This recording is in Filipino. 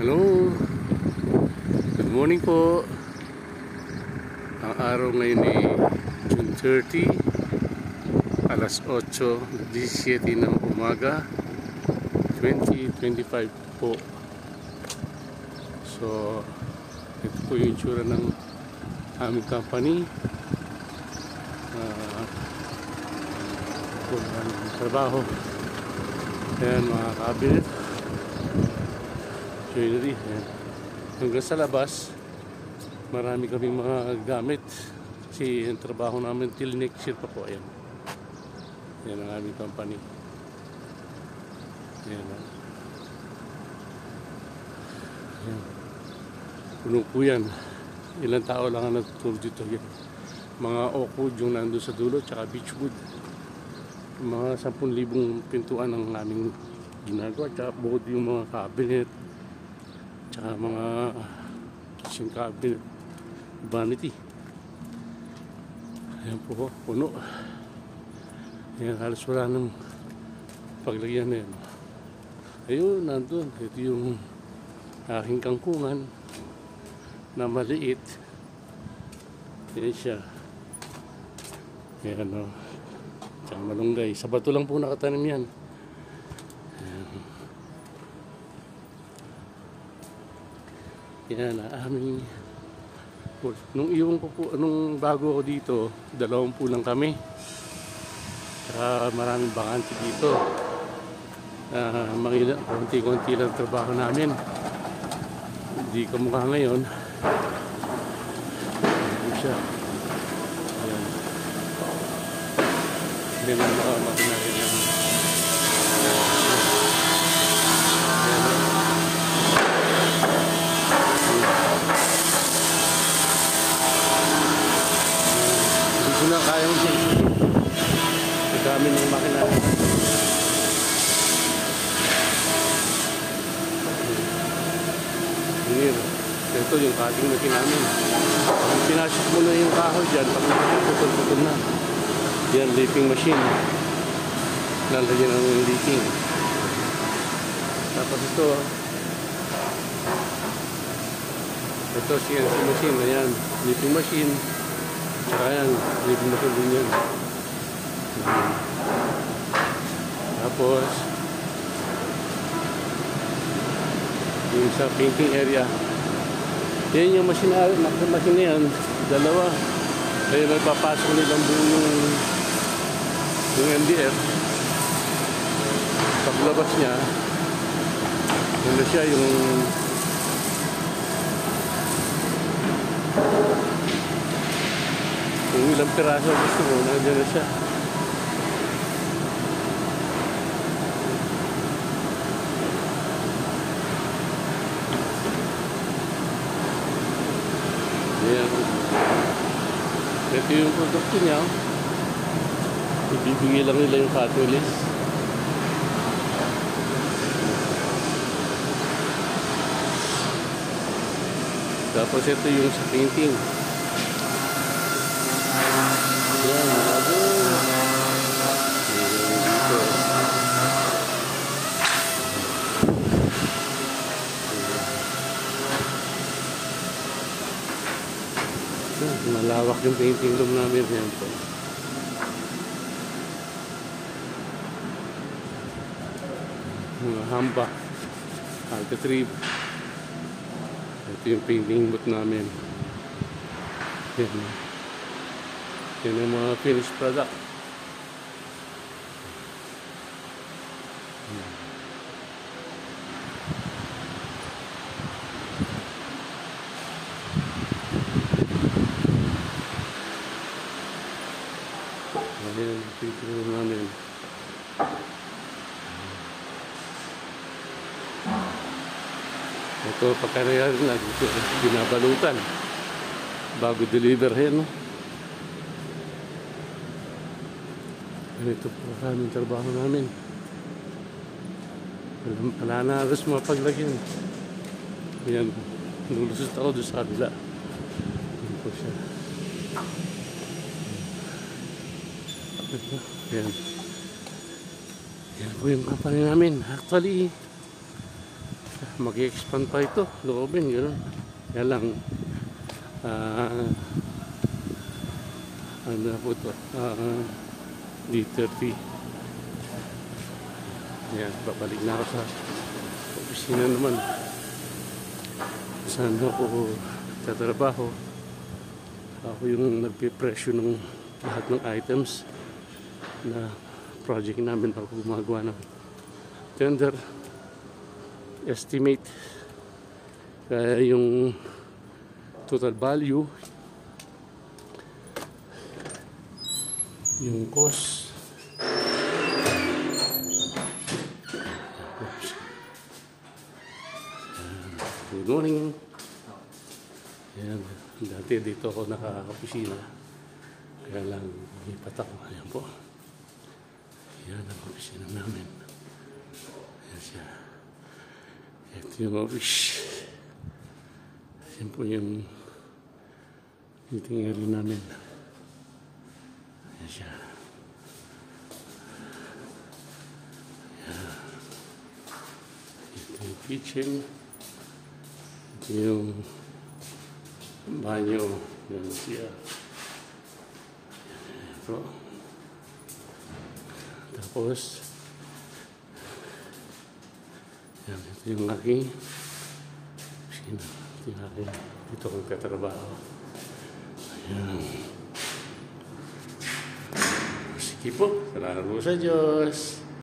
Hello, good morning po. Ang araw ngayon ay June 30, alas 8:17 ng umaga 2025 po. So ito po yung itsura ng aming company. Wala ng trabaho. Ayan, mga cabinet, joinery. Ayan. Hanggang sa labas marami kaming mga gamit kasi yung trabaho namin till next year pa po. Ayan, yan ang aming company. Ayan, ayan. Puno po yan. Ilang tao lang ang natutulog dito. Yan. Mga oak wood yung nandun sa dulo, tsaka beech wood. Mga 10,000 pintuan ang aming ginagawa, tsaka bukod yung mga cabinet, tsaka mga kitchen cabinet, vanity. Ayan po, puno. Ayan, halos wala ng paglagyan na yan. Ayun, nandun. Ito yung aking kangkungan na maliit. Ayan siya. Ayan, o. Tsaka malunggay. Sa bato lang po nakatanim yan. Yan, aming nung iwan ko po, nung bago ako dito, 20 lang kami. Tsaka maraming bakante dito. Konti-konti lang trabaho namin. Hindi kamukha ngayon. Ayan siya. Ayan. Hindi na makinarin yan. Hindi ko na kayang ang dami ng makina. Ito yung cutting machine namin. Pag pinasok mo na yung kahoy dyan, pag nakaputol-putol na. Yan, leafing machine. Lalagyan ng leafing. Tapos ito CNC machine. Ayan, leafing machine. Tsaka yan, leafing machine din yan. Tapos yung sa painting area, yan yung machine na yan, dalawa. Kaya nagpapasok nilang buo yung MDF. Paglabas niya, yun na siya yung ilang piraso gusto mo, nandiyan na siya. Ayan. Ito yung produkto niya. Ibibigay lang nila yung catalyst. Tapos ito yung sa painting. Ayan, bago. Malawak yung painting room namin. Yan po. Mga hamba, alcatrib. Ito yung painting booth namin. Yan. Yan yung mga finished product. Ayan yung painting room namin. Ito, pagkarayan na dito, binabalutan bago deliver yan, no? Ito po kaming trabaho namin. Wala na alas mga paglagyan. Ayan, lulusot ako doon sa kabila. Ayan po siya. Ayan. Yan po yung company namin. Actually, mag-expand pa ito, loobin, gano'n. Kaya lang, ano na po ito, D30. Yan, babalik na ako sa opisina naman. Saan ako tatrabaho. Ako yung nagpipresyo ng lahat ng items na project namin. Ako gumagawa ng tender, estimate, kaya yung total value, yung cost. Good morning. Ayan, dati dito ako naka-opisina. Kaya lang, lipat ako. Ayan po. Ayan ang opisina namin. Ayan siya. Ito yung office. Ayan po yung meeting area namin. Ayan siya. Ayan. Ito yung kitchen. Ito yung banyo. Ayan siya. Ito. Tapos, ayan, ito yung aking opisina. Ito yung aking, dito akong katrabaho. Ayan. Sige po, salamat po sa Diyos.